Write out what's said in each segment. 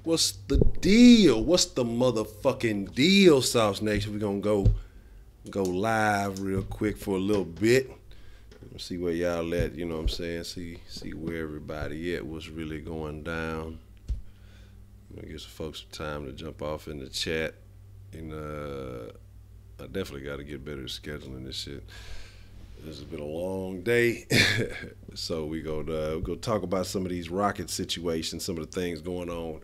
What's the deal? What's the motherfucking deal, Sauce Nation? We're gonna go live real quick for a little bit. See where y'all at, you know what I'm saying? See where everybody at, what's really going down. I'm gonna give some folks some time to jump off in the chat. And I definitely gotta get better at scheduling this shit. This has been a long day. So we're gonna talk about some of these Rocket situations, some of the things going on,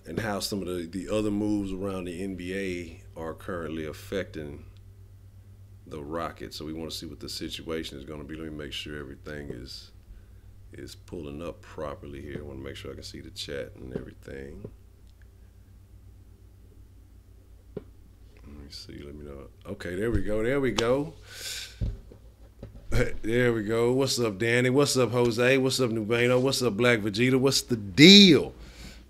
and how some of the other moves around the NBA are currently affecting the Rockets. So we want to see what the situation is going to be. Let me make sure everything is pulling up properly here. I want to make sure I can see the chat and everything. Let me see. Let me know. Okay, there we go. There we go. There we go. What's up, Danny? What's up, Jose? What's up, Nubano? What's up, Black Vegeta? What's the deal?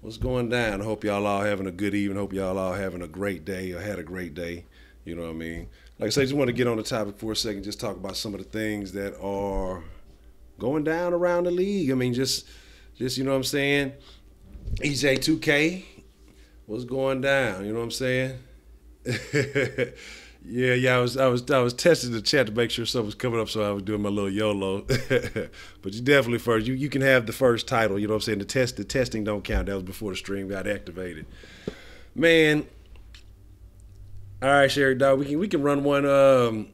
What's going down? I hope y'all all having a good evening. Hope y'all all having a great day or had a great day. You know what I mean? Like I said, I just want to get on the topic for a second, just talk about some of the things that are going down around the league. I mean, just you know what I'm saying? EJ2K, what's going down? You know what I'm saying? Yeah. I was testing the chat to make sure something was coming up, so I was doing my little YOLO. But you definitely first. You can have the first title. You know what I'm saying? The testing don't count. That was before the stream got activated. Man. All right, Sherry Dog. We can run one. I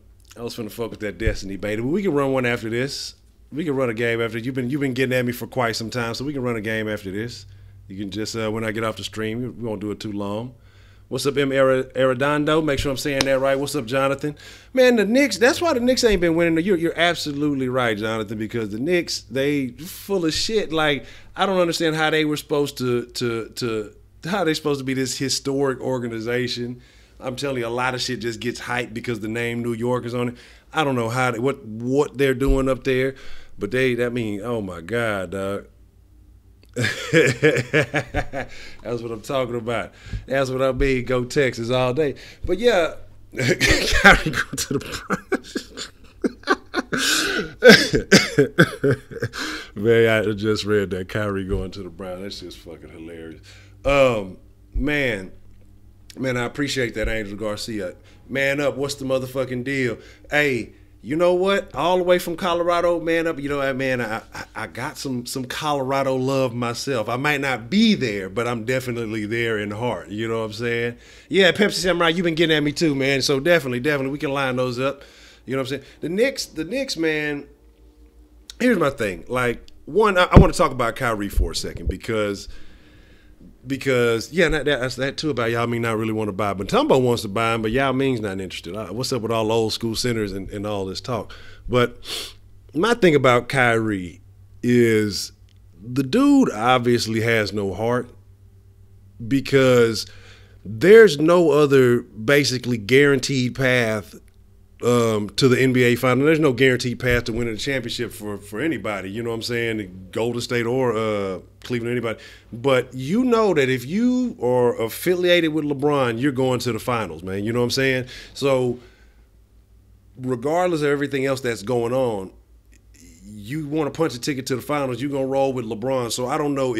was finna focus that Destiny beta, but we can run one after this. We can run a game after. You've been getting at me for quite some time, so we can run a game after this. You can just when I get off the stream, we won't do it too long. What's up, M. Arredondo? Make sure I'm saying that right. What's up, Jonathan? Man, the Knicks. That's why the Knicks ain't been winning. You're absolutely right, Jonathan, because the Knicks, they full of shit. Like, I don't understand how they were supposed how they supposed to be this historic organization. I'm telling you, a lot of shit just gets hyped because the name New York is on it. I don't know what they're doing up there, but oh my God, dog. That's what I'm talking about. That's what I mean. Go Texas all day. But yeah, Kyrie go to the Browns. Man, I just read that Kyrie going to the Browns. That's just fucking hilarious. Man, I appreciate that, Angel Garcia. Man up, what's the motherfucking deal? Hey, you know what? All the way from Colorado, man up. You know what, man? I got some Colorado love myself. I might not be there, but I'm definitely there in heart. You know what I'm saying? Yeah, Pepsi Samurai, you've been getting at me too, man. So definitely, we can line those up. You know what I'm saying? The Knicks, man. Here's my thing. Like, one, I want to talk about Kyrie for a second because yeah, that's that too about Yao Ming not really want to buy. But Tumbo wants to buy him, but Yao Ming's not interested. What's up with all the old school centers and all this talk? But my thing about Kyrie is the dude obviously has no heart because there's no other basically guaranteed path to the NBA final. There's no guaranteed path to winning a championship for anybody. You know what I'm saying? Golden State or Cleveland, anybody. But you know that if you are affiliated with LeBron, you're going to the finals, man. You know what I'm saying? So regardless of everything else that's going on, you want to punch a ticket to the finals, you're going to roll with LeBron. So I don't know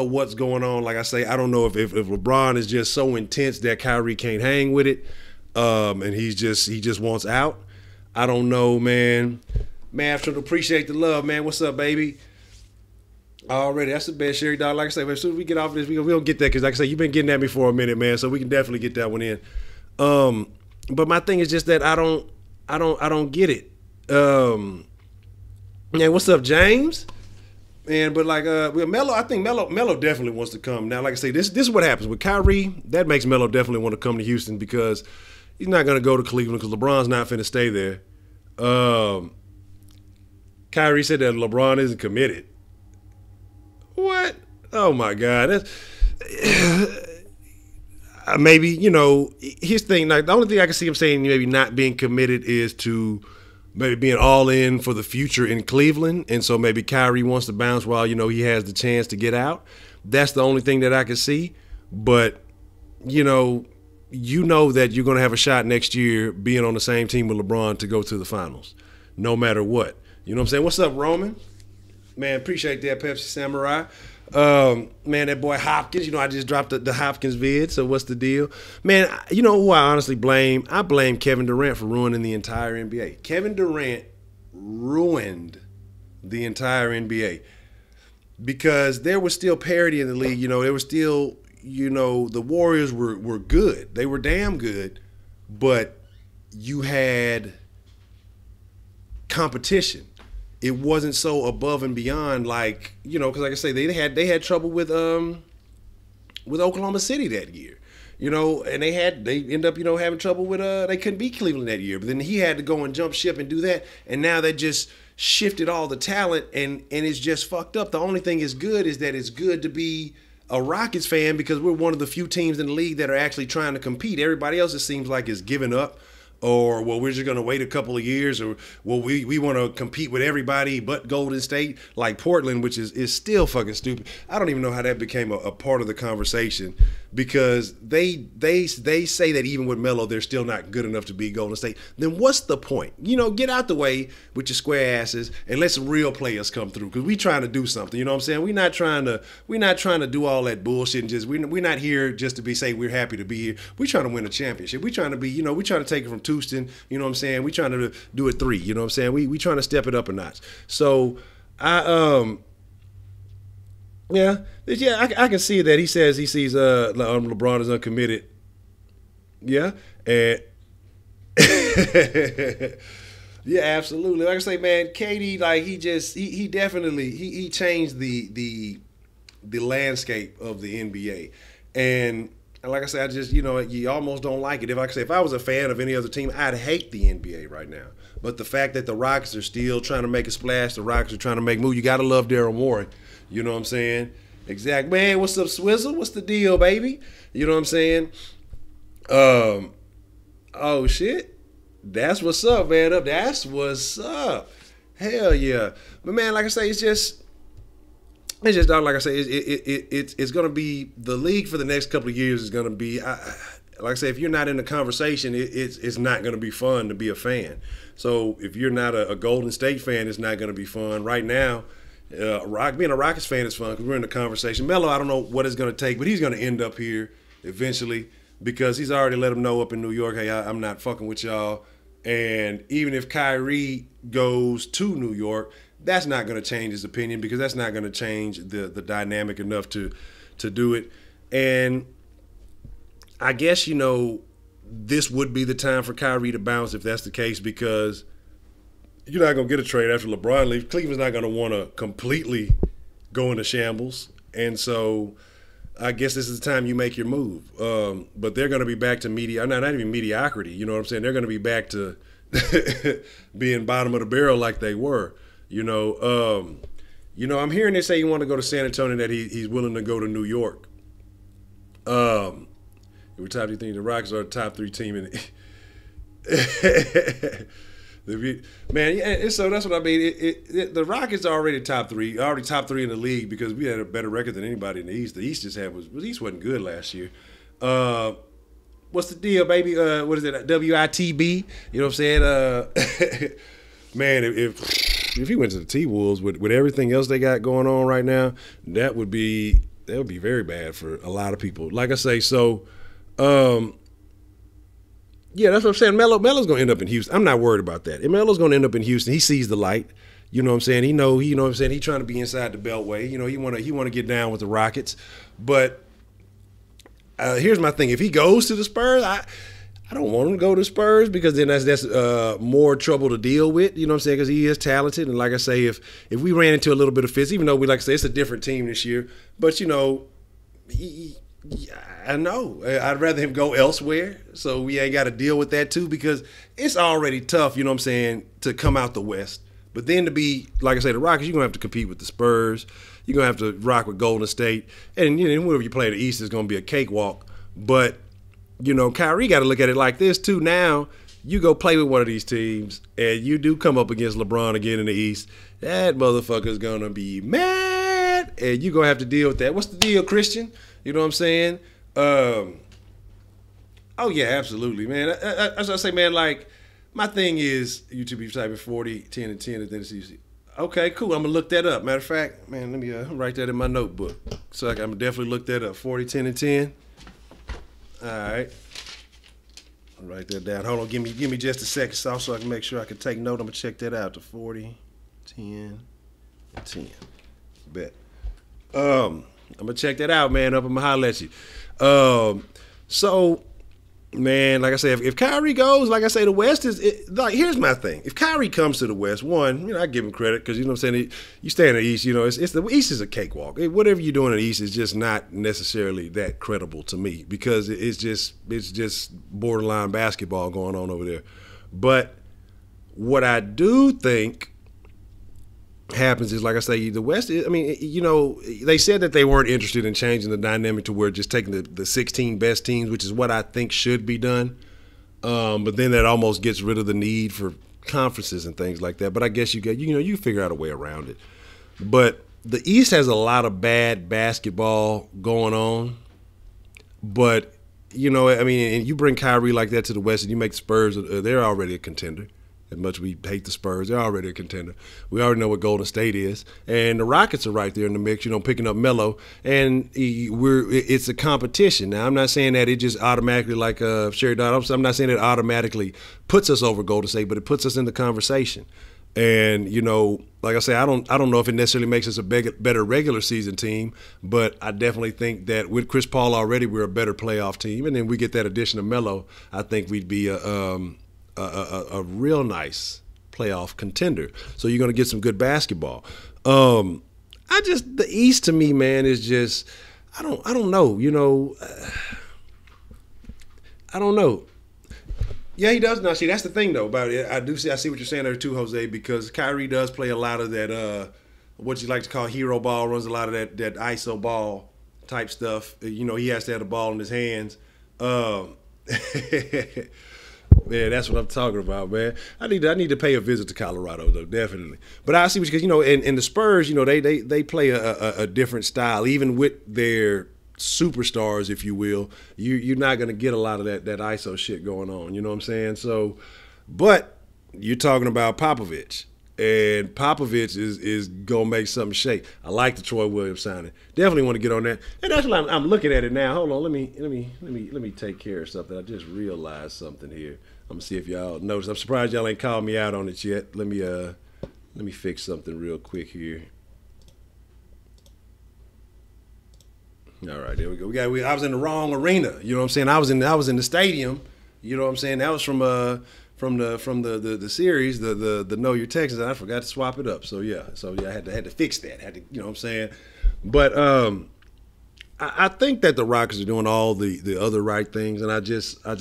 what's going on. Like I say, I don't know if LeBron is just so intense that Kyrie can't hang with it. And he just wants out. I don't know, man. Man, I should appreciate the love, man. What's up, baby? Already, that's the best, Sherry Dog. Like I say, as soon as we get off of this, we don't get that because, like I say, you've been getting at me for a minute, man. So we can definitely get that one in. But my thing is just that I don't get it. Man, what's up, James? And but like Melo, I think Melo definitely wants to come. Now, like I say, this is what happens with Kyrie. That makes Melo definitely want to come to Houston because he's not going to go to Cleveland because LeBron's not finna stay there. Kyrie said that LeBron isn't committed. What? Oh my God! That's maybe, you know, his thing. Like the only thing I can see him saying maybe not being committed is to maybe being all in for the future in Cleveland, and so maybe Kyrie wants to bounce while, you know, he has the chance to get out. That's the only thing that I can see. But you know that you're going to have a shot next year being on the same team with LeBron to go to the finals, no matter what. You know what I'm saying? What's up, Roman? Man, appreciate that, Pepsi Samurai. Man, that boy Hopkins, I just dropped the Hopkins vid, so what's the deal? Man, you know who I honestly blame? I blame Kevin Durant for ruining the entire NBA. Kevin Durant ruined the entire NBA because there was still parity in the league. There was still, the Warriors were good. They were damn good, but you had competition. It wasn't so above and beyond because like I say, they had trouble with Oklahoma City that year, and they end up having trouble with they couldn't beat Cleveland that year. But then he had to go and jump ship and do that, and now they just shifted all the talent and it's just fucked up. The only thing is good is that it's good to be a Rockets fan because we're one of the few teams in the league that are actually trying to compete. Everybody else, it seems like, is giving up. Or, well, we're just going to wait a couple of years. Or, well, we want to compete with everybody but Golden State, like Portland, which is still fucking stupid. I don't even know how that became a part of the conversation because they say that even with Melo, they're still not good enough to beat Golden State. Then what's the point? Get out the way with your square asses and let some real players come through because we trying to do something. You know what I'm saying? We're not trying to do all that bullshit and just we're not here just to say we're happy to be here. We're trying to win a championship. We're trying to be, we're trying to take it from Houston, you know what I'm saying? We trying to do it 3, you know what I'm saying? We trying to step it up a notch. So I can see that he says he sees LeBron as uncommitted. Yeah. And yeah, absolutely. Like I say, man, KD, he definitely changed the landscape of the NBA. And like I said, I just, you almost don't like it. If I was a fan of any other team, I'd hate the NBA right now. But the fact that the Rockets are still trying to make a splash, the Rockets are trying to make moves, you got to love Daryl Morey. You know what I'm saying? Exactly. Man, what's up, Swizzle? What's the deal, baby? You know what I'm saying? Oh, shit. That's what's up, man. That's what's up. Hell yeah. But, man, like I say, it's just like I say, it's going to be the league for the next couple of years is going to be, like I say, if you're not in the conversation, it's not going to be fun to be a fan. So if you're not a Golden State fan, it's not going to be fun. Right now, being a Rockets fan is fun because we're in the conversation. Melo, I don't know what it's going to take, but he's going to end up here eventually because he's already let them know up in New York, hey, I'm not fucking with y'all. And even if Kyrie goes to New York, that's not going to change his opinion because that's not going to change the dynamic enough to do it. And I guess, this would be the time for Kyrie to bounce if that's the case because you're not going to get a trade after LeBron leaves. Cleveland's not going to want to completely go into shambles. And so I guess this is the time you make your move. But they're going to be back to not even mediocrity. You know what I'm saying? They're going to be back to being bottom of the barrel like they were. I'm hearing they say you want to go to San Antonio, that he's willing to go to New York. What top do you think the Rockets are the top 3 team in it? Man, yeah, so that's what I mean. The Rockets are already top 3 in the league because we had a better record than anybody in the East. The East the East wasn't good last year. What's the deal, baby? What is it? WITB? You know what I'm saying? Man, if he went to the T-Wolves with everything else they got going on right now, that would be very bad for a lot of people. Like I say, so yeah, that's what I'm saying. Melo's gonna end up in Houston. I'm not worried about that. If Melo's gonna end up in Houston, he sees the light. You know what I'm saying? You know what I'm saying? He's trying to be inside the Beltway. He wanna get down with the Rockets. But here's my thing. If he goes to the Spurs, I don't want him to go to the Spurs because then that's more trouble to deal with. You know what I'm saying? Because he is talented, and like I say, if we ran into a little bit of fits, even though like I say it's a different team this year, but I know I'd rather him go elsewhere, so we ain't got to deal with that too because it's already tough. You know what I'm saying, to come out the West, but then to be like I say, the Rockets, you're gonna have to compete with the Spurs. You're gonna have to rock with Golden State, and whenever you play the East, it's gonna be a cakewalk. But Kyrie got to look at it like this too. Now you go play with one of these teams, and you do come up against LeBron again in the East. That motherfucker's gonna be mad, and you gonna have to deal with that. What's the deal, Christian? You know what I'm saying? Oh yeah, absolutely, man. As I say, man, like my thing is YouTube typing 40, 10, and 10, and then it's easy. Okay, cool. I'm gonna look that up. Matter of fact, man, let me write that in my notebook. So I'm gonna definitely look that up. 40, 10, and 10. All right. I'll write that down. Hold on, give me just a second, so I can make sure I can take note. I'm gonna check that out. The 40, 10, and 10. Bet. I'm gonna check that out, man. I'm gonna holler at you. So, man, like I said, if Kyrie goes, like I say, the West is like. Here's my thing: if Kyrie comes to the West, one, I give him credit because you know what I'm saying. You stay in the East, it's the East is a cakewalk. Whatever you're doing in the East is just not necessarily that credible to me because it's just borderline basketball going on over there. But what I do think happens is, like I say, the West is, they said that they weren't interested in changing the dynamic to where just taking the 16 best teams, which is what I think should be done. But then that almost gets rid of the need for conferences and things like that. But I guess you figure out a way around it. But the East has a lot of bad basketball going on. But, and you bring Kyrie like that to the West and you make the Spurs, they're already a contender. As much as we hate the Spurs, they're already a contender. We already know what Golden State is, and the Rockets are right there in the mix. Picking up Melo, and it's a competition. Now, I'm not saying that it just automatically, like Sherry Dodd, I'm not saying it automatically puts us over Golden State, but it puts us in the conversation. And like I say, I don't know if it necessarily makes us a better regular season team, but I definitely think that with Chris Paul already, we're a better playoff team, and then we get that addition of Melo. I think we'd be a real nice playoff contender. So you're going to get some good basketball. The East to me, man, is just I don't know. I don't know. Yeah, he does. Now, see, that's the thing though about it. I see what you're saying there too, Jose, because Kyrie does play a lot of that what you like to call hero ball, runs a lot of that ISO ball type stuff. He has to have the ball in his hands. Man, that's what I'm talking about, man. I need to pay a visit to Colorado, though, definitely. But I see because in the Spurs, they play a different style, even with their superstars, if you will. You're not going to get a lot of that ISO shit going on. You know what I'm saying? So, but you're talking about Popovich. And Popovich is gonna make something shake. I like the Troy Williams signing. Definitely want to get on that. And that's what I'm looking at it now. Hold on, let me take care of something. I just realized something here. I'm gonna see if y'all notice. I'm surprised y'all ain't called me out on it yet. Let me fix something real quick here. All right, there we go. I was in the wrong arena. You know what I'm saying? I was in the stadium. You know what I'm saying? That was from the series, the Know Your Texans, and I forgot to swap it up. So yeah, I had to fix that. You know what I'm saying? But I think that the Rockets are doing all the other right things, and I just I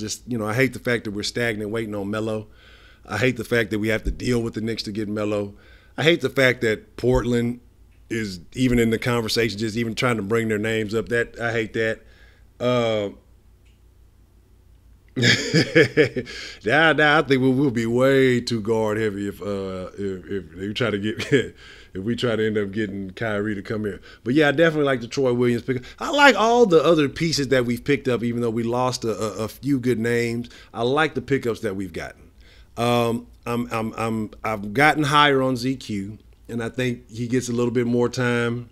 hate the fact that we're stagnant waiting on Melo. I hate the fact that we have to deal with the Knicks to get Melo. I hate the fact that Portland is even in the conversation, just even trying to bring their names up. That I hate that. Now I think we'll be way too guard heavy if we try to get if we try to end up getting Kyrie to come here. But yeah, I definitely like the Troy Williams pick. I like all the other pieces that we've picked up, even though we lost a few good names. I like the pickups that we've gotten. I've gotten higher on ZQ, and I think he gets a little bit more time.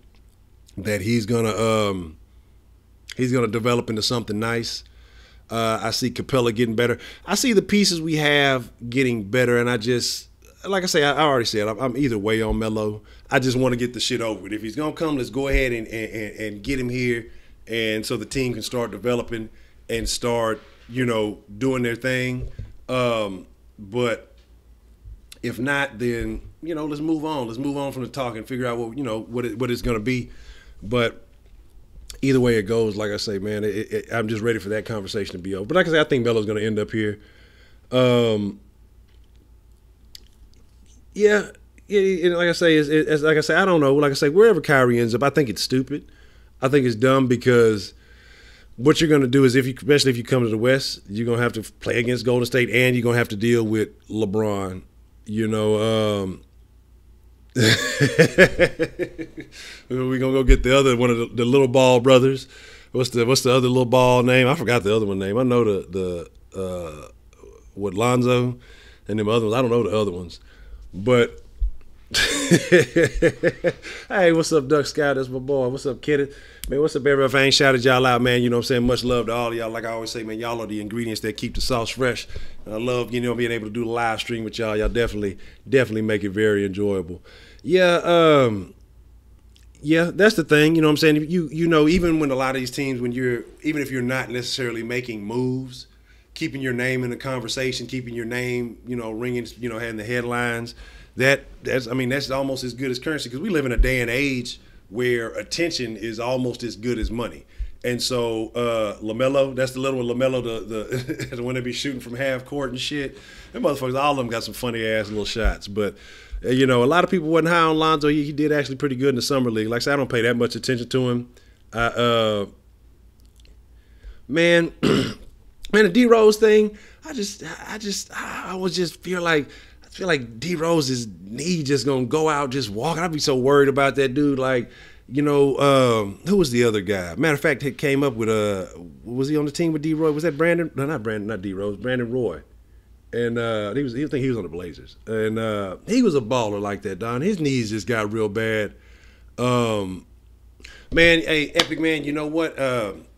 That he's gonna develop into something nice. I see Capella getting better. I see the pieces we have getting better, and I just, like I say, I already said, I'm either way on Melo. I just want to get the shit over with. If he's going to come, let's go ahead and get him here, and so the team can start developing and start, doing their thing. But if not, then, let's move on. Let's move on from the talk and figure out what it's going to be. But either way it goes, like I say, man, I'm just ready for that conversation to be over. But like I say, I think Melo's going to end up here. Yeah, and like I say, I don't know. Like I say, wherever Kyrie ends up, I think it's stupid. I think it's dumb because what you're going to do is, especially if you come to the West, you're going to have to play against Golden State, and you're going to have to deal with LeBron. We're gonna go get the other one of the little ball brothers. What's the other little ball name? I forgot the other one name. I know the Lonzo and them other ones. I don't know the other ones. But Hey, what's up, Duck Sky? That's my boy. What's up, Kenneth? Man, what's up, everybody? If I ain't shouted y'all out, man, you know what I'm saying? Much love to all of y'all. Like I always say, man, y'all are the ingredients that keep the sauce fresh. And I love, being able to do the live stream with y'all. Y'all definitely make it very enjoyable. Yeah, yeah, that's the thing. You know what I'm saying? Even when a lot of these teams, even if you're not necessarily making moves, keeping your name in the conversation, keeping your name, ringing, having the headlines, that's almost as good as currency, because we live in a day and age where attention is almost as good as money. And so LaMelo, that's the little one, LaMelo, the when they be shooting from half court and shit. Them motherfuckers, all of them got some funny ass little shots. But a lot of people wasn't high on Lonzo. He did actually pretty good in the summer league. Like I said, I don't pay that much attention to him. Man, the D Rose thing, I would just feel like D Rose's knee just gonna go out just walking. I'd be so worried about that dude. Like, who was the other guy? Matter of fact, he came up with was he on the team with D Rose? Was that Brandon? No, not Brandon, not D Rose. Brandon Roy. And I think he was on the Blazers. And he was a baller like that, Don. His knees just got real bad. Man, hey, Epic Man, you know what?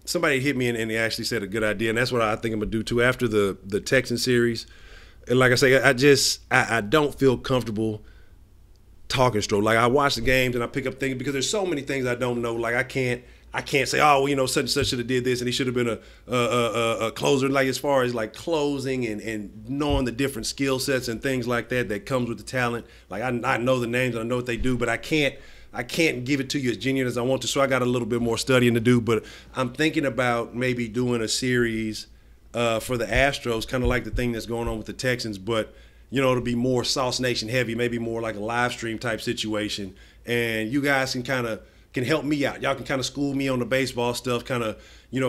Somebody hit me and they actually said a good idea, and that's what I think I'm gonna do too after the Texan series. And like I say, I don't feel comfortable talking stroke. Like, I watch the games and I pick up things because there's so many things I don't know. Like, I can't say, oh, such and such should have did this and he should have been a closer. Like, as far as like closing and knowing the different skill sets and things like that comes with the talent. Like, I know the names and I know what they do, but I can't give it to you as genuine as I want to. So I got a little bit more studying to do. But I'm thinking about maybe doing a series for the Astros, kind of like the thing that's going on with the Texans, but it'll be more SauceNation heavy, maybe more like a live stream type situation, and you guys can help me out. Y'all can kind of school me on the baseball stuff, kind of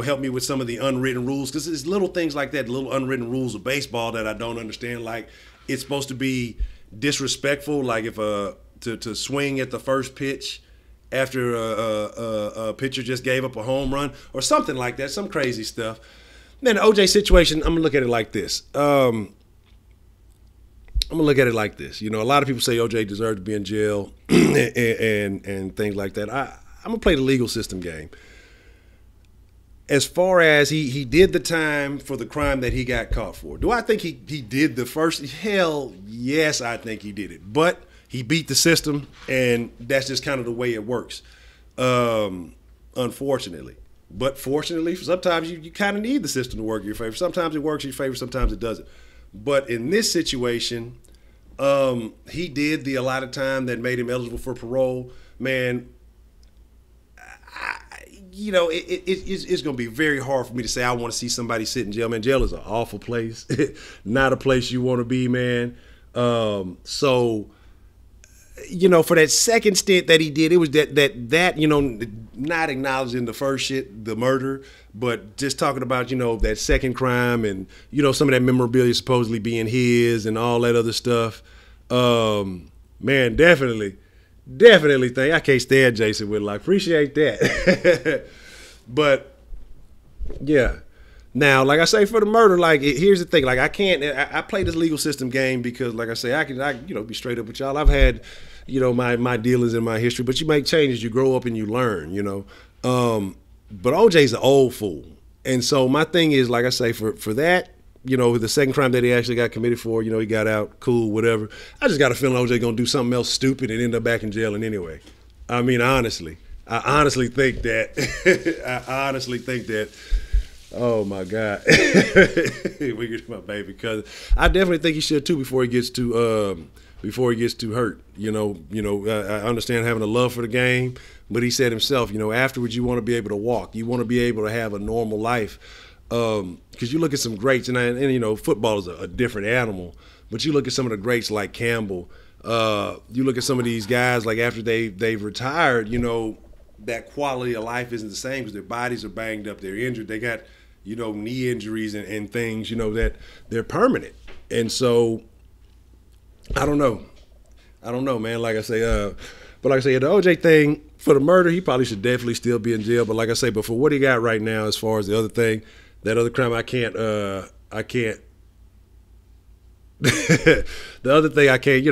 help me with some of the unwritten rules, because it's little things like that, little unwritten rules of baseball that I don't understand. Like, it's supposed to be disrespectful, like if to swing at the first pitch after a pitcher just gave up a home run or something like that, some crazy stuff. Man, the OJ situation, I'm going to look at it like this. A lot of people say OJ deserved to be in jail and things like that. I'm going to play the legal system game. As far as he did the time for the crime that he got caught for. Do I think he did the first? Hell, yes, I think he did it. But he beat the system, and that's just kind of the way it works, unfortunately. But fortunately, sometimes you kind of need the system to work in your favor. Sometimes it works in your favor, sometimes it doesn't. But in this situation, he did the allotted time that made him eligible for parole. Man, it's going to be very hard for me to say I want to see somebody sit in jail. Man, jail is an awful place. Not a place you want to be, man. For that second stint that he did, it was that not acknowledging the first shit, the murder, but just talking about, that second crime and, some of that memorabilia supposedly being his and all that other stuff. Man, definitely think I can't stand Jason Whitlock. Appreciate that. But yeah. Now, like I say, for the murder, like, here's the thing. Like, I play this legal system game because, like I say, I can be straight up with y'all. I've had, my dealings in my history, but you make changes, you grow up and you learn, But OJ's an old fool. And so my thing is, like I say, for that, the second crime that he actually got committed for, he got out, cool, whatever. I just got a feeling OJ going to do something else stupid and end up back in jail anyway. I mean, honestly. I honestly think that. Oh my God, we get my baby cousin. I definitely think he should too before he gets too hurt. I understand having a love for the game, but he said himself, afterwards you want to be able to walk, you want to be able to have a normal life. Because you look at some greats, and football is a different animal. But you look at some of the greats like Campbell. You look at some of these guys like after they've retired. That quality of life isn't the same because their bodies are banged up, they're injured, they got knee injuries and things that they're permanent. And so I don't know, man. Like I say, the OJ thing, for the murder, he probably should definitely still be in jail. But like I say, but for what he got right now, as far as the other thing, that other crime, I can't The other thing I can't,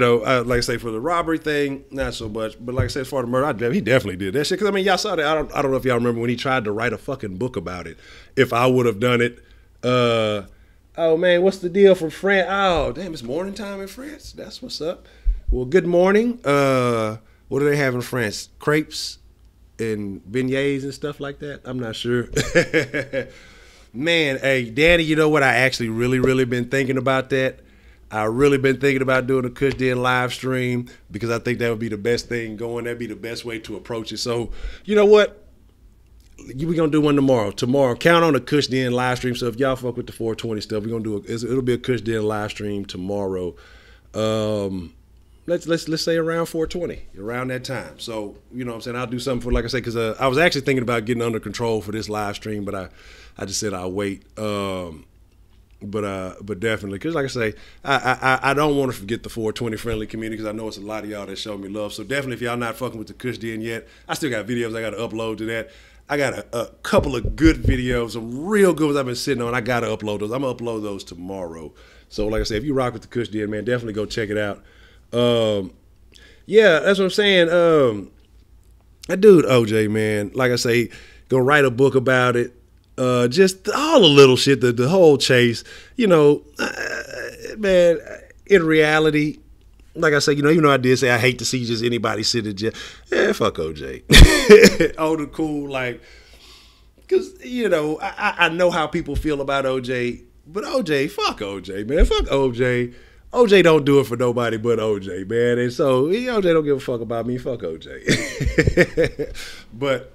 like I say, for the robbery thing, not so much. But like I said, for the murder, he definitely did that shit. Because, I mean, y'all saw that. I don't know if y'all remember when he tried to write a fucking book about it. If I would have done it. Oh, man, what's the deal from France? Oh, damn, it's morning time in France. That's what's up. Well, good morning. What do they have in France? Crepes and beignets and stuff like that? I'm not sure. Man, hey, Danny, you know what? I actually really been thinking about that. I really been thinking about doing a Kush Den live stream because I think that would be the best thing going. That'd be the best way to approach it. So, you know what? We're going to do one tomorrow. Tomorrow, count on a Kush Den live stream. So if y'all fuck with the 420 stuff, we're going to do it'll be a Kush Den live stream tomorrow. Let's say around 420, around that time. So, you know what I'm saying? I'll do something for, like I said, because I was actually thinking about getting under control for this live stream, but I just said I'll wait. But definitely, because like I say, I don't want to forget the 420 friendly community because I know it's a lot of y'all that show me love. So definitely, if y'all not fucking with the Kush Den yet, I still got videos I got to upload to that. I got a couple of good videos, some real good ones I've been sitting on. I got to upload those. I'm going to upload those tomorrow. So like I said, if you rock with the Kush Den, man, definitely go check it out. Yeah, that's what I'm saying. That dude OJ, man, like I say, gonna write a book about it. Just all the little shit, the whole chase, man. In reality, like I say, even though I did say I hate to see just anybody sit in jail. Fuck OJ. Oh, the cool, like, because I know how people feel about OJ, but OJ, fuck OJ, man, fuck OJ. OJ don't do it for nobody but OJ, man. And so OJ don't give a fuck about me. Fuck OJ. But,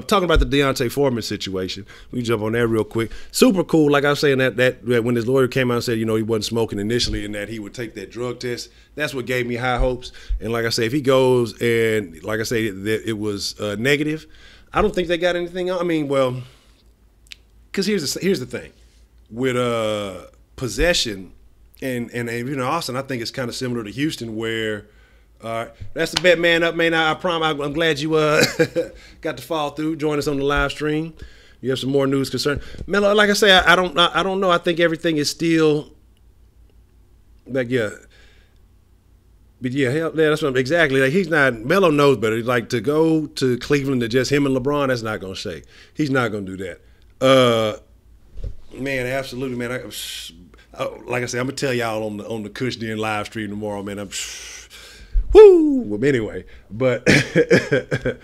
talking about the Deontay Foreman situation, we jump on that real quick. Super cool. Like I was saying, that when his lawyer came out and said, he wasn't smoking initially and that he would take that drug test, that's what gave me high hopes. And like I say, if he goes and, like I say, that it was negative, I don't think they got anything. I mean, well, because here's the thing. With possession, and Austin, I think it's kind of similar to Houston, where that's the bet, man up, man. I'm glad you got to follow through, join us on the live stream. You have some more news concern, Melo. Like I say, I don't know. I think everything is still like but that's what exactly. Like he's not. Melo knows better. Like to go to Cleveland to just him and LeBron, that's not gonna shake. He's not gonna do that. Man, absolutely, man. Like I said, I'm gonna tell y'all on the Kush Den live stream tomorrow, man. Woo. Well, anyway, but put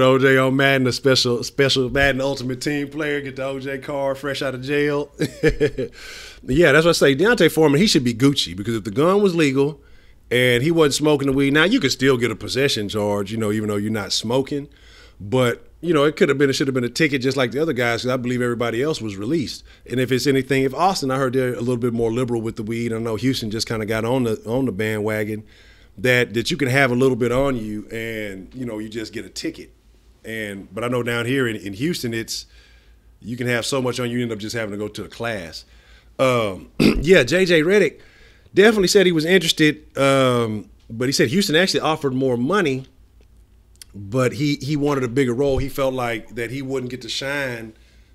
OJ on Madden, a special Madden Ultimate Team player. Get the OJ card fresh out of jail. Yeah, that's what I say. Deontay Foreman, he should be Gucci because if the gun was legal and he wasn't smoking the weed, now you could still get a possession charge, even though you're not smoking. But, it should have been a ticket just like the other guys because I believe everybody else was released. And if it's anything, if Austin, I heard they're a little bit more liberal with the weed. I know Houston just kind of got on the bandwagon that you can have a little bit on you and, you just get a ticket. But I know down here in Houston, you can have so much on you end up just having to go to a class. Yeah, JJ Redick definitely said he was interested, but he said Houston actually offered more money. But he wanted a bigger role. He felt like that he wouldn't get to shine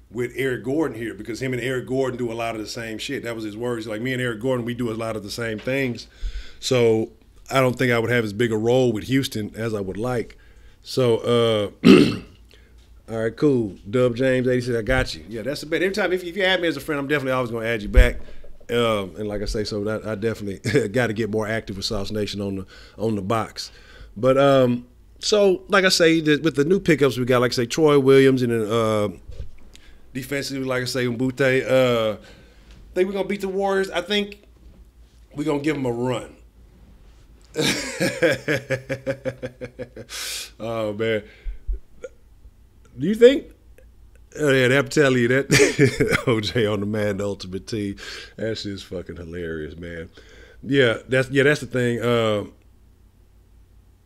with Eric Gordon here because him and Eric Gordon do a lot of the same shit. That was his words. Like me and Eric Gordon, we do a lot of the same things. So I don't think I would have as big a role with Houston as I would like. So, all right, cool. Dub James 80 said, I got you. Yeah, that's the bet. Every time, if you add me as a friend, I'm definitely always going to add you back. And like I say, so that I definitely got to get more active with SauceNation on the box. But so, like I say, with the new pickups we got, like I say, Troy Williams and then defensively, like I say, Mbute. I think we're going to beat the Warriors. I think we're going to give them a run. Oh, man. Do you think? Oh, yeah, I'm telling you that OJ on the Madden Ultimate Team. That shit's fucking hilarious, man. Yeah, that's the thing.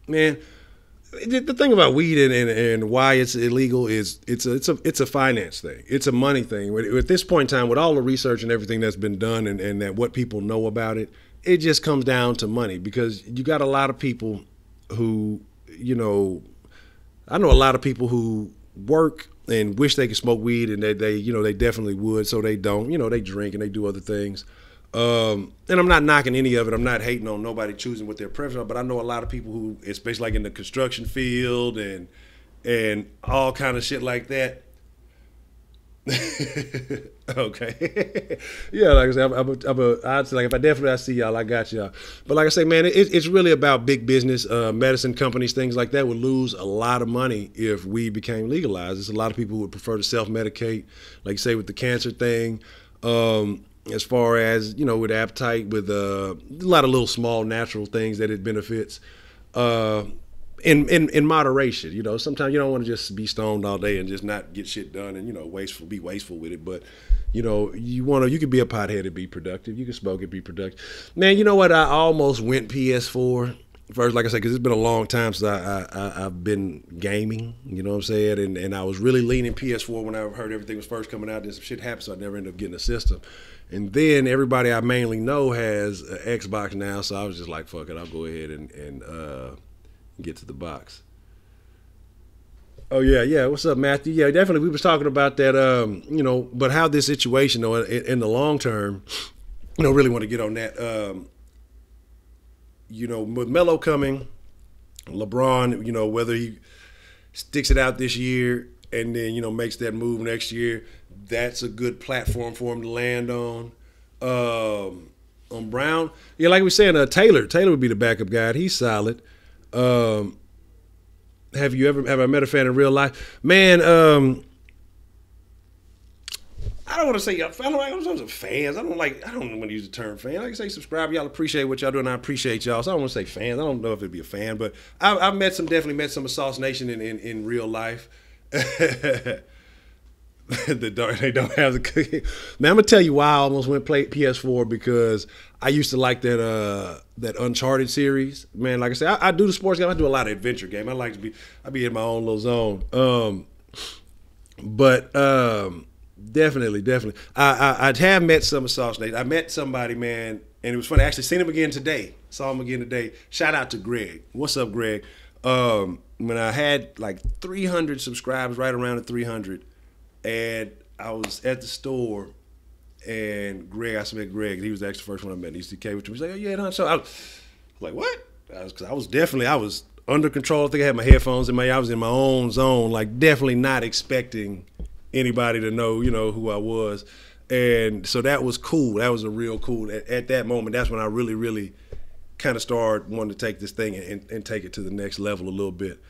Man, the thing about weed and why it's illegal is it's a finance thing. It's a money thing. At this point in time, with all the research and everything that's been done and that what people know about it, it just comes down to money because you got a lot of people who, I know a lot of people who work and wish they could smoke weed, and they definitely would, so they don't. They drink and they do other things. And I'm not knocking any of it. I'm not hating on nobody choosing what their preference are, but I know a lot of people who, especially like in the construction field and all kind of shit like that. Okay. Yeah, like I said, I'd say, like, if I see y'all, I got y'all. But like I say, man, it's really about big business. Medicine companies, things like that would lose a lot of money if weed became legalized. There's a lot of people who would prefer to self-medicate, like you say with the cancer thing. As far as, with appetite, with a lot of little small natural things that it benefits. In moderation, sometimes you don't want to just be stoned all day and just not get shit done and be wasteful with it. But you could be a pothead and be productive. You can smoke and be productive. Man, you know what? I almost went PS4 first, like I said, because it's been a long time since I've been gaming. You know what I'm saying? And I was really leaning PS4 when I heard everything was first coming out. Then some shit happened, so I never ended up getting a system. And then everybody I mainly know has an Xbox now, so I was just like, fuck it, I'll go ahead and get to the box. Oh yeah. What's up, Matthew? Yeah, definitely. We was talking about that. But how this situation, though, in the long term, really want to get on that. With Melo coming, LeBron, whether he sticks it out this year and then makes that move next year, that's a good platform for him to land on. On Brown, yeah, like we were saying, Taylor would be the backup guy. He's solid. Have I met a fan in real life? Man, I don't want to say I'm fans. I don't want to use the term fan. Like I say, subscribe. Y'all appreciate what y'all do, and I appreciate y'all. So I don't want to say fans. I don't know if it'd be a fan, but I've definitely met some of SauceNation in real life. They don't have the cookie. Man, I'm gonna tell you why I almost went play PS4, because I used to like that Uncharted series. Man, like I said, I do the sports game. I do a lot of adventure game. I be in my own little zone. But definitely. I have met some of SauceNation. I met somebody, man, and it was funny. I actually seen him again today. Saw him again today. Shout out to Greg. What's up, Greg? When I had like 300 subscribers, right around the 300. And I was at the store, and I met Greg. He was actually the first one I met. He came with me. He's like, "Oh yeah, no." So I was like, "What?" Because I was under control. I think I had my headphones in I was in my own zone, like definitely not expecting anybody to know, who I was. And so that was cool. That was a real cool. At that moment, that's when I really, really kind of started wanting to take this thing and take it to the next level a little bit.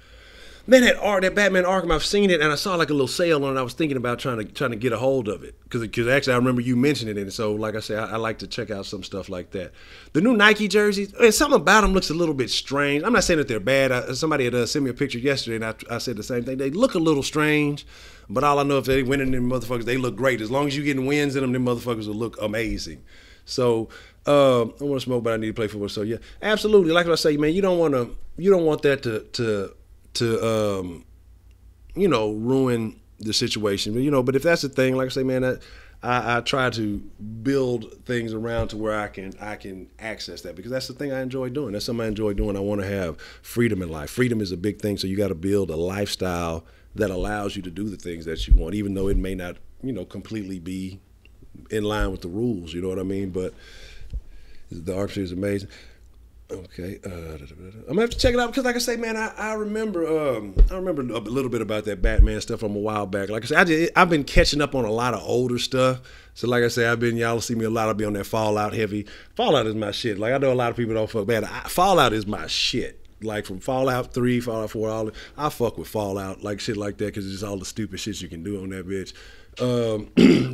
Man, that Batman Arkham, I've seen it, and I saw like a little sale on it. I was thinking about trying to get a hold of it because actually I remember you mentioning it, and so like I said, I like to check out some stuff like that. The new Nike jerseys, something about them looks a little bit strange. I'm not saying that they're bad. Somebody had sent me a picture yesterday, and I said the same thing. They look a little strange, but all I know, if they win in them motherfuckers, they look great. As long as you getting wins in them motherfuckers will look amazing. So I want to smoke, but I need to play football. So yeah, absolutely. Like I say, man, you don't want that to ruin the situation. But if that's the thing, like I say, man, I try to build things around to where I can access that, because that's the thing I enjoy doing. That's something I enjoy doing. I want to have freedom in life. Freedom is a big thing, so you got to build a lifestyle that allows you to do the things that you want, even though it may not, completely be in line with the rules. You know what I mean? But the artistry is amazing. Okay, I'm gonna have to check it out, because, like I say, man, I remember a little bit about that Batman stuff from a while back. Like I say, I've been catching up on a lot of older stuff. So, like I say, y'all see me a lot. I'll be on that Fallout heavy. Fallout is my shit. Like, I know a lot of people don't fuck bad. Fallout is my shit. Like, from Fallout 3, Fallout 4, I fuck with Fallout, like shit like that, because it's just all the stupid shit you can do on that bitch.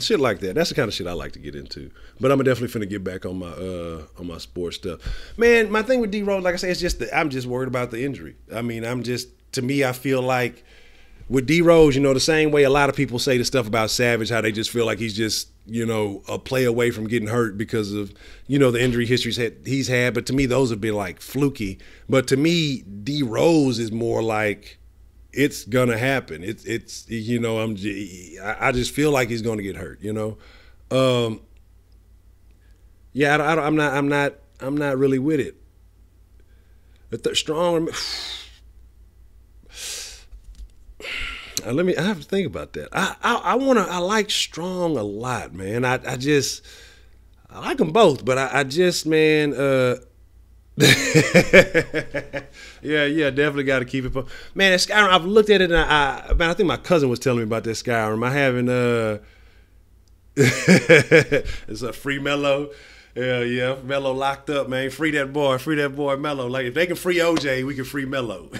Shit like that. That's the kind of shit I like to get into. But I'm definitely finna get back on my sports stuff. Man, my thing with D Rose, like I say, it's just I'm just worried about the injury. I mean, to me, I feel like with D Rose, the same way a lot of people say the stuff about Savage, how they just feel like he's just, a play away from getting hurt because of, the injury histories he's had. But to me, those have been like fluky. But to me, D Rose is more like, it's gonna happen. I just feel like he's gonna get hurt. Yeah, I'm not really with it. But strong. I have to think about that. I like Strong a lot, man. I like them both, but I just, man, yeah, definitely got to keep it. Man, that Skyrim, I've looked at it, and man, I think my cousin was telling me about that Skyrim. I haven't, it's a free Melo. Yeah, Melo locked up, man. Free that boy Melo. Like, if they can free OJ, we can free Melo.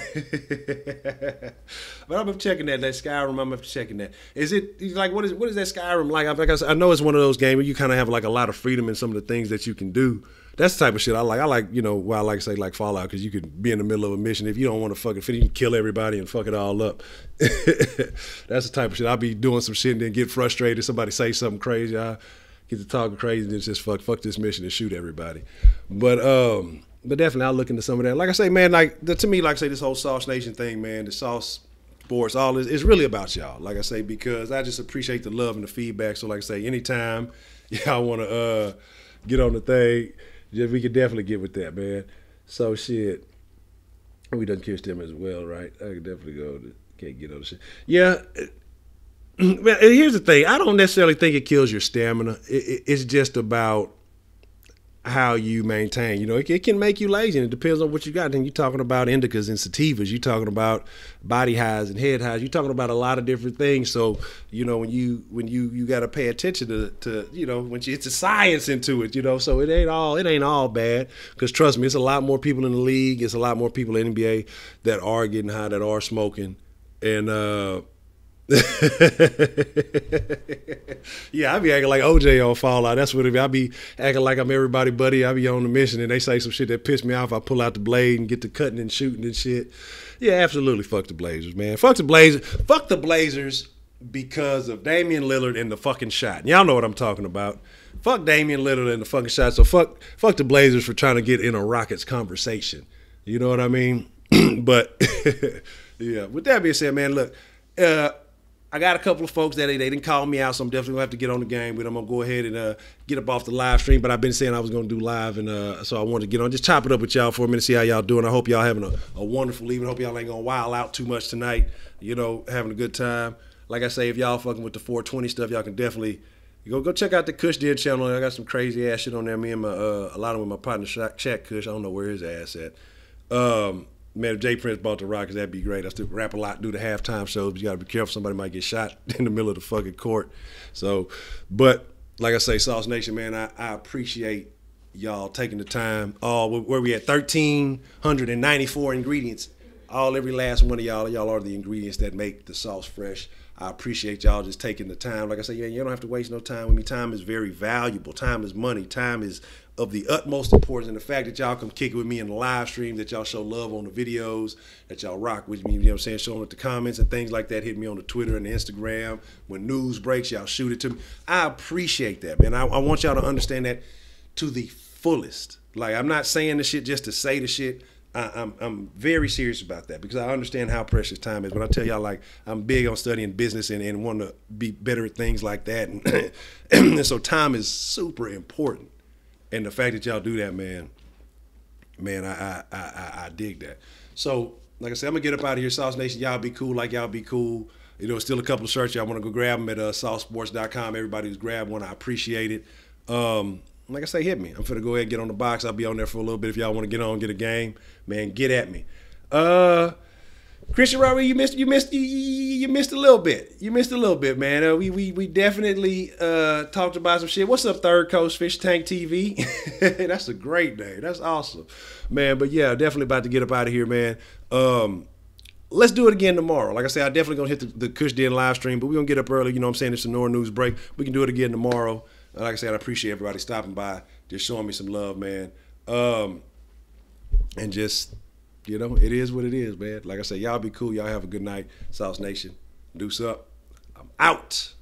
But I've been checking that Skyrim. I'm checking that. Is it like what is that Skyrim like? I know it's one of those games where you kind of have like a lot of freedom in some of the things that you can do. That's the type of shit I like. I like, I like to say like Fallout, because you could be in the middle of a mission. If you don't want to fucking fit, you can kill everybody and fuck it all up. That's the type of shit. I'll be doing some shit and then get frustrated. Somebody say something crazy. I get to talking crazy and then just fuck this mission and shoot everybody. But definitely I'll look into some of that. Like I say, man, to me, like I say, this whole SauceNation thing, man, the Sauce Sports, all this, it's really about y'all. Like I say, because I just appreciate the love and the feedback. So like I say, anytime y'all want to get on the thing, we could definitely get with that, man. So shit, we done kissed him as well, right? I could definitely can't get on the shit. Yeah. Well, here's the thing. I don't necessarily think it kills your stamina. It's just about how you maintain. It can make you lazy, and it depends on what you got. Then you're talking about indicas and sativas. You're talking about body highs and head highs. You're talking about a lot of different things. So, when you got to pay attention to when it's a science into it. So it ain't all bad. Because trust me, it's a lot more people in the league. It's a lot more people in the NBA that are getting high, that are smoking, and yeah, I be acting like OJ on Fallout. That's what it be. I be acting like I'm everybody buddy. I be on the mission and they say some shit that piss me off. I pull out the blade and get to cutting and shooting and shit. Yeah, absolutely. Fuck the Blazers, man. Fuck the Blazers. Fuck the Blazers because of Damian Lillard and the fucking shot. And y'all know what I'm talking about. Fuck Damian Lillard and the fucking shot. So fuck the Blazers for trying to get in a Rockets conversation. You know what I mean? But yeah, with that being said, man, look, I got a couple of folks that they didn't call me out, so I'm definitely going to have to get on the game with them. I'm going to go ahead and get up off the live stream, but I've been saying I was going to do live, and so I wanted to get on, just chop it up with y'all for a minute, see how y'all doing. I hope y'all having a wonderful evening. I hope y'all ain't going to wild out too much tonight, having a good time. Like I say, if y'all fucking with the 420 stuff, y'all can definitely go check out the Kush Den channel. I got some crazy ass shit on there. Me and a lot of with my partner, Chat Kush. I don't know where his ass at. Man, if Jay Prince bought the Rockets, that'd be great. I still rap a lot, do the halftime shows, but you gotta be careful. Somebody might get shot in the middle of the fucking court. So, but like I say, SauceNation, man, I appreciate y'all taking the time. Where we at 1,394 ingredients. Every last one of y'all are the ingredients that make the sauce fresh. I appreciate y'all just taking the time. Like I say, you don't have to waste no time with me. Time is very valuable. Time is money. Time is of the utmost importance. And the fact that y'all come kick it with me in the live stream, that y'all show love on the videos, that y'all rock with me, showing it the comments and things like that, hit me on the Twitter and the Instagram. When news breaks, y'all shoot it to me. I appreciate that, man. I want y'all to understand that to the fullest. Like, I'm not saying the shit just to say the shit. I'm very serious about that because I understand how precious time is. But I tell y'all, like, I'm big on studying business and want to be better at things like that. And so time is super important. And the fact that y'all do that, man, I dig that. So, like I said, I'm going to get up out of here. SauceNation, y'all be cool like y'all be cool. Still a couple of shirts. Y'all want to go grab them at saucesports.com. Everybody who's grabbed one, I appreciate it. Like I say, hit me. I'm finna go ahead and get on the box. I'll be on there for a little bit. If y'all want to get on, get a game, man, get at me. Christian Rory, you missed a little bit. You missed a little bit, man. We definitely talked about some shit. What's up, Third Coast Fish Tank TV? That's a great name. That's awesome, man. But yeah, definitely about to get up out of here, man. Let's do it again tomorrow. Like I said, I definitely gonna hit the Kush Den live stream, but we're gonna get up early. I'm saying it's a Nor news break. We can do it again tomorrow. Like I said, I appreciate everybody stopping by, just showing me some love, man. And just, it is what it is, man. Like I said, y'all be cool. Y'all have a good night. SauceNation, deuce up. I'm out.